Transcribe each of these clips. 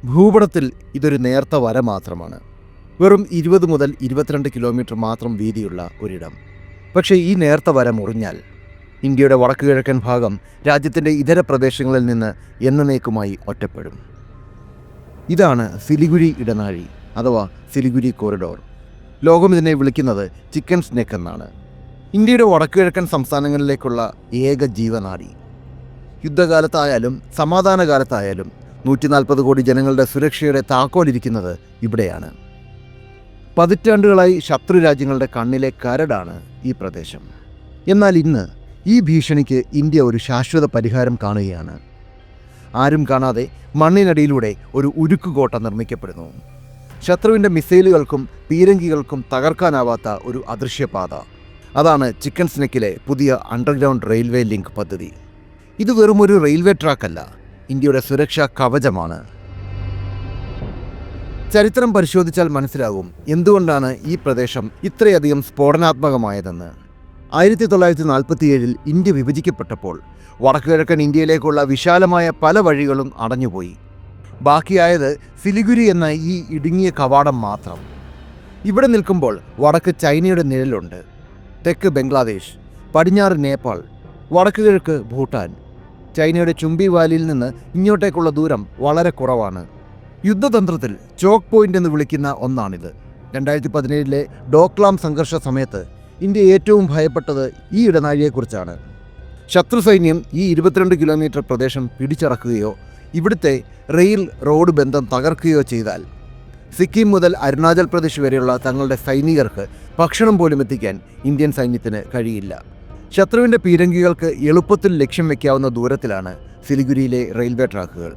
ഭൂപടത്തിൽ ഇതൊരു നേർത്ത വര മാത്രമാണ്. വെറും 20 മുതൽ 22 കിലോമീറ്റർ മാത്രം വീതിയുള്ള ഒരിടം. പക്ഷേ ഈ നേർത്ത വര മുറിഞ്ഞാൽ ഇന്ത്യയുടെ വടക്കു കിഴക്കൻ ഭാഗം രാജ്യത്തിൻ്റെ ഇതര പ്രദേശങ്ങളിൽ നിന്ന് എന്നേക്കുമായി ഒറ്റപ്പെടും. ഇതാണ് സിലിഗുരി ഇടനാഴി അഥവാ സിലിഗുരി കോറിഡോർ. ലോകം ഇതിനെ വിളിക്കുന്നത് ചിക്കൻ സ്നെക്ക് എന്നാണ്. ഇന്ത്യയുടെ വടക്കുകിഴക്കൻ സംസ്ഥാനങ്ങളിലേക്കുള്ള ഏക ജീവനാഡി. യുദ്ധകാലത്തായാലും സമാധാനകാലത്തായാലും 140 കോടി ജനങ്ങളുടെ സുരക്ഷയുടെ താക്കോലിരിക്കുന്നത് ഇവിടെയാണ്. പതിറ്റാണ്ടുകളായി ശത്രു രാജ്യങ്ങളുടെ കണ്ണിലെ കരടാണ് ഈ പ്രദേശം. എന്നാൽ ഇന്ന് ഈ ഭീഷണിക്ക് ഇന്ത്യ ഒരു ശാശ്വത പരിഹാരം കാണുകയാണ്. ആരും കാണാതെ മണ്ണിനടിയിലൂടെ ഒരു ഉരുക്കുകോട്ട നിർമ്മിക്കപ്പെടുന്നു. ശത്രുവിൻ്റെ മിസൈലുകൾക്കും പീരങ്കികൾക്കും തകർക്കാനാവാത്ത ഒരു അദൃശ്യപാത. അതാണ് ചിക്കൻ സ്നെക്കിലെ പുതിയ അണ്ടർഗ്രൗണ്ട് റെയിൽവേ ലിങ്ക് പദ്ധതി. ഇത് വെറുമൊരു റെയിൽവേ ട്രാക്കല്ല, ഇന്ത്യയുടെ സുരക്ഷാ കവചമാണ്. ചരിത്രം പരിശോധിച്ചാൽ മനസ്സിലാകും എന്തുകൊണ്ടാണ് ഈ പ്രദേശം ഇത്രയധികം സ്ഫോടനാത്മകമായതെന്ന്. 1947 ഇന്ത്യ വിഭജിക്കപ്പെട്ടപ്പോൾ വടക്കുകിഴക്കൻ ഇന്ത്യയിലേക്കുള്ള വിശാലമായ പല വഴികളും അടഞ്ഞുപോയി. ബാക്കിയായത് സിലിഗുരി എന്ന ഈ ഇടുങ്ങിയ കവാടം മാത്രം. ഇവിടെ നിൽക്കുമ്പോൾ വടക്ക് ചൈനയുടെ നിഴലുണ്ട്, തെക്ക് ബംഗ്ലാദേശ്, പടിഞ്ഞാറ് നേപ്പാൾ, വടക്ക് കിഴക്ക് ഭൂട്ടാൻ. ചൈനയുടെ ചുംബി വാലിയിൽ നിന്ന് ഇങ്ങോട്ടേക്കുള്ള ദൂരം വളരെ കുറവാണ്. യുദ്ധതന്ത്രത്തിൽ ചോക്ക് പോയിന്റ് എന്ന് വിളിക്കുന്ന ഒന്നാണിത്. 2017 ഡോക്ലാം സംഘർഷ സമയത്ത് ഇന്ത്യ ഏറ്റവും ഭയപ്പെട്ടത് ഈ ഇടനാഴിയെക്കുറിച്ചാണ്. ശത്രു സൈന്യം ഈ 22 കിലോമീറ്റർ പ്രദേശം പിടിച്ചടക്കുകയോ ഇവിടുത്തെ റെയിൽ റോഡ് ബന്ധം തകർക്കുകയോ ചെയ്താൽ സിക്കിം മുതൽ അരുണാചൽ പ്രദേശ് വരെയുള്ള തങ്ങളുടെ സൈനികർക്ക് ഭക്ഷണം പോലും എത്തിക്കാൻ ഇന്ത്യൻ സൈന്യത്തിന് കഴിയില്ല. ശത്രുവിൻ്റെ പീരങ്കികൾക്ക് എളുപ്പത്തിൽ ലക്ഷ്യം വയ്ക്കാവുന്ന ദൂരത്തിലാണ് സിലിഗുരിയിലെ റെയിൽവേ ട്രാക്കുകൾ.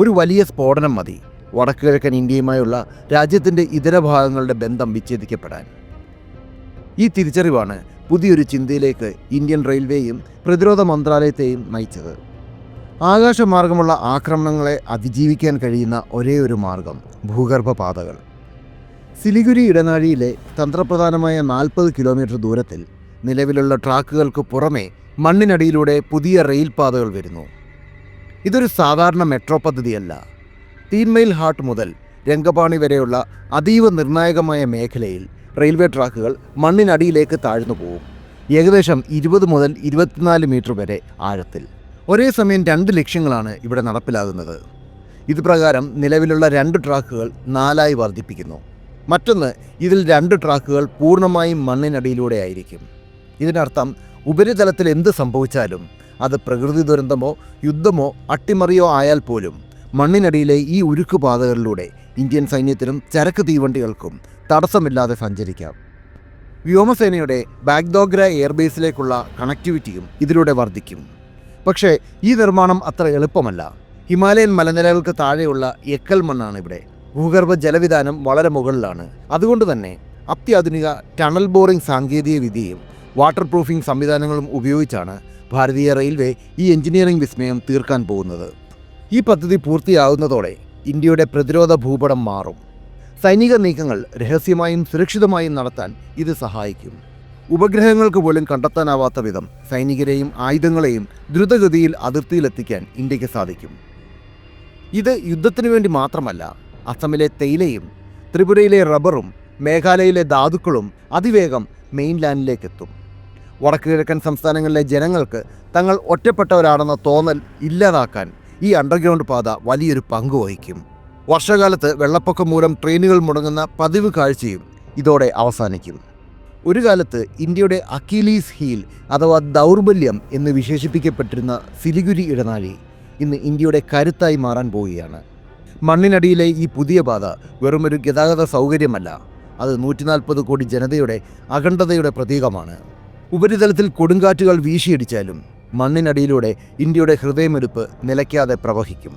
ഒരു വലിയ സ്ഫോടനം മതി വടക്കുകിഴക്കൻ ഇന്ത്യയുമായുള്ള രാജ്യത്തിൻ്റെ ഇതര ഭാഗങ്ങളുടെ ബന്ധം വിച്ഛേദിക്കപ്പെടാൻ. ഈ തിരിച്ചറിവാണ് പുതിയൊരു ചിന്തയിലേക്ക് ഇന്ത്യൻ റെയിൽവേയും പ്രതിരോധ മന്ത്രാലയത്തെയും നയിച്ചത്. ആകാശമാർഗമുള്ള ആക്രമണങ്ങളെ അതിജീവിക്കാൻ കഴിയുന്ന ഒരേ ഒരു മാർഗം ഭൂഗർഭ പാതകൾ. സിലിഗുരി ഇടനാഴിയിലെ തന്ത്രപ്രധാനമായ 40 കിലോമീറ്റർ ദൂരത്തിൽ നിലവിലുള്ള ട്രാക്കുകൾക്ക് പുറമെ മണ്ണിനടിയിലൂടെ പുതിയ റെയിൽ പാതകൾ വരുന്നു. ഇതൊരു സാധാരണ മെട്രോ പദ്ധതിയല്ല. തീൻമൈൽ ഹാട്ട് മുതൽ രംഗപാണി വരെയുള്ള അതീവ നിർണായകമായ മേഖലയിൽ റെയിൽവേ ട്രാക്കുകൾ മണ്ണിനടിയിലേക്ക് താഴ്ന്നു പോകും. ഏകദേശം 20 മുതൽ 24 മീറ്റർ വരെ ആഴത്തിൽ. ഒരേ സമയം 2 ലക്ഷ്യങ്ങളാണ് ഇവിടെ നടപ്പിലാകുന്നത്. ഇത് പ്രകാരം നിലവിലുള്ള 2 ട്രാക്കുകൾ 4ആയി വർദ്ധിപ്പിക്കുന്നു. മറ്റൊന്ന്, ഇതിൽ 2 ട്രാക്കുകൾ പൂർണ്ണമായും മണ്ണിനടിയിലൂടെ ആയിരിക്കും. ഇതിനർത്ഥം ഉപരിതലത്തിൽ എന്ത് സംഭവിച്ചാലും, അത് പ്രകൃതി ദുരന്തമോ യുദ്ധമോ അട്ടിമറിയോ ആയാൽ പോലും മണ്ണിനടിയിലെ ഈ ഉരുക്ക് പാതകളിലൂടെ ഇന്ത്യൻ സൈന്യത്തിനും ചരക്ക് തീവണ്ടികൾക്കും തടസ്സമില്ലാതെ സഞ്ചരിക്കാം. വ്യോമസേനയുടെ ബാഗ്ദോഗ്ര എയർബേസിലേക്കുള്ള കണക്ടിവിറ്റിയും ഇതിലൂടെ വർദ്ധിക്കും. പക്ഷേ ഈ നിർമ്മാണം അത്ര എളുപ്പമല്ല. ഹിമാലയൻ മലനിരകൾക്ക് താഴെയുള്ള എക്കൽ മണ്ണാണ് ഇവിടെ. ഭൂഗർഭ ജലവിധാനം വളരെ മുകളിലാണ്. അതുകൊണ്ട് തന്നെ അത്യാധുനിക ടണൽ ബോറിംഗ് സാങ്കേതിക വിദ്യയും വാട്ടർ പ്രൂഫിംഗ് സംവിധാനങ്ങളും ഉപയോഗിച്ചാണ് ഭാരതീയ റെയിൽവേ ഈ എഞ്ചിനീയറിംഗ് വിസ്മയം തീർക്കാൻ പോകുന്നത്. ഈ പദ്ധതി പൂർത്തിയാകുന്നതോടെ ഇന്ത്യയുടെ പ്രതിരോധ ഭൂപടം മാറും. സൈനിക നീക്കങ്ങൾ രഹസ്യമായും സുരക്ഷിതമായും നടത്താൻ ഇത് സഹായിക്കും. ഉപഗ്രഹങ്ങൾക്ക് പോലും കണ്ടെത്താനാവാത്ത വിധം സൈനികരെയും ആയുധങ്ങളെയും ദ്രുതഗതിയിൽ അതിർത്തിയിലെത്തിക്കാൻ ഇന്ത്യക്ക് സാധിക്കും. ഇത് യുദ്ധത്തിനു വേണ്ടി മാത്രമല്ല, അസമിലെ തേയിലയും ത്രിപുരയിലെ റബ്ബറും മേഘാലയയിലെ ധാതുക്കളും അതിവേഗം മെയിൻലാൻഡിലേക്കെത്തും. വടക്കുകിഴക്കൻ സംസ്ഥാനങ്ങളിലെ ജനങ്ങൾക്ക് തങ്ങൾ ഒറ്റപ്പെട്ടവരാണെന്ന തോന്നൽ ഇല്ലാതാക്കാൻ ഈ അണ്ടർഗ്രൗണ്ട് പാത വലിയൊരു പങ്ക് വഹിക്കും. വർഷകാലത്ത് വെള്ളപ്പൊക്കം മൂലം ട്രെയിനുകൾ മുടങ്ങുന്ന പതിവ് കാഴ്ചയും ഇതോടെ അവസാനിക്കും. ഒരു കാലത്ത് ഇന്ത്യയുടെ അക്കീലീസ് ഹീൽ അഥവാ ദൗർബല്യം എന്ന് വിശേഷിപ്പിക്കപ്പെട്ടിരുന്ന സിലിഗുരി ഇടനാഴി ഇന്ന് ഇന്ത്യയുടെ കരുത്തായി മാറാൻ പോവുകയാണ്. മണ്ണിനടിയിലെ ഈ പുതിയ പാത വെറുമൊരു ഗതാഗത സൗകര്യമല്ല, അത് 140 കോടി ജനതയുടെ അഖണ്ഡതയുടെ പ്രതീകമാണ്. ഉപരിതലത്തിൽ കൊടുങ്കാറ്റുകൾ വീശിയടിച്ചാലും മണ്ണിനടിയിലൂടെ ഇന്ത്യയുടെ ഹൃദയമെടുപ്പ് നിലയ്ക്കാതെ പ്രവഹിക്കും.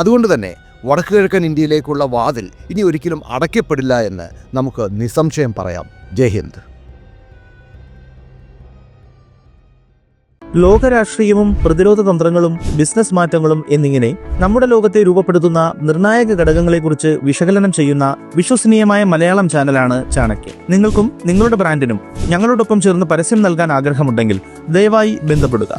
അതുകൊണ്ട് തന്നെ വടക്കുകിഴക്കൻ ഇന്ത്യയിലേക്കുള്ള വാതിൽ ഇനി ഒരിക്കലും അടയ്ക്കപ്പെടില്ല എന്ന് നമുക്ക് നിസ്സംശയം പറയാം. ജയ് ഹിന്ദ്. ലോകരാഷ്ട്രീയവും പ്രതിരോധ തന്ത്രങ്ങളും ബിസിനസ് മാറ്റങ്ങളും എന്നിങ്ങനെ നമ്മുടെ ലോകത്തെ രൂപപ്പെടുത്തുന്ന നിർണായക ഘടകങ്ങളെക്കുറിച്ച് വിശകലനം ചെയ്യുന്ന വിശ്വസനീയമായ മലയാളം ചാനലാണ് ചാണക്യ. നിങ്ങൾക്കും നിങ്ങളുടെ ബ്രാൻഡിനും ഞങ്ങളോടൊപ്പം ചേർന്ന് പരസ്യം നൽകാൻ ആഗ്രഹമുണ്ടെങ്കിൽ ദയവായി ബന്ധപ്പെടുക.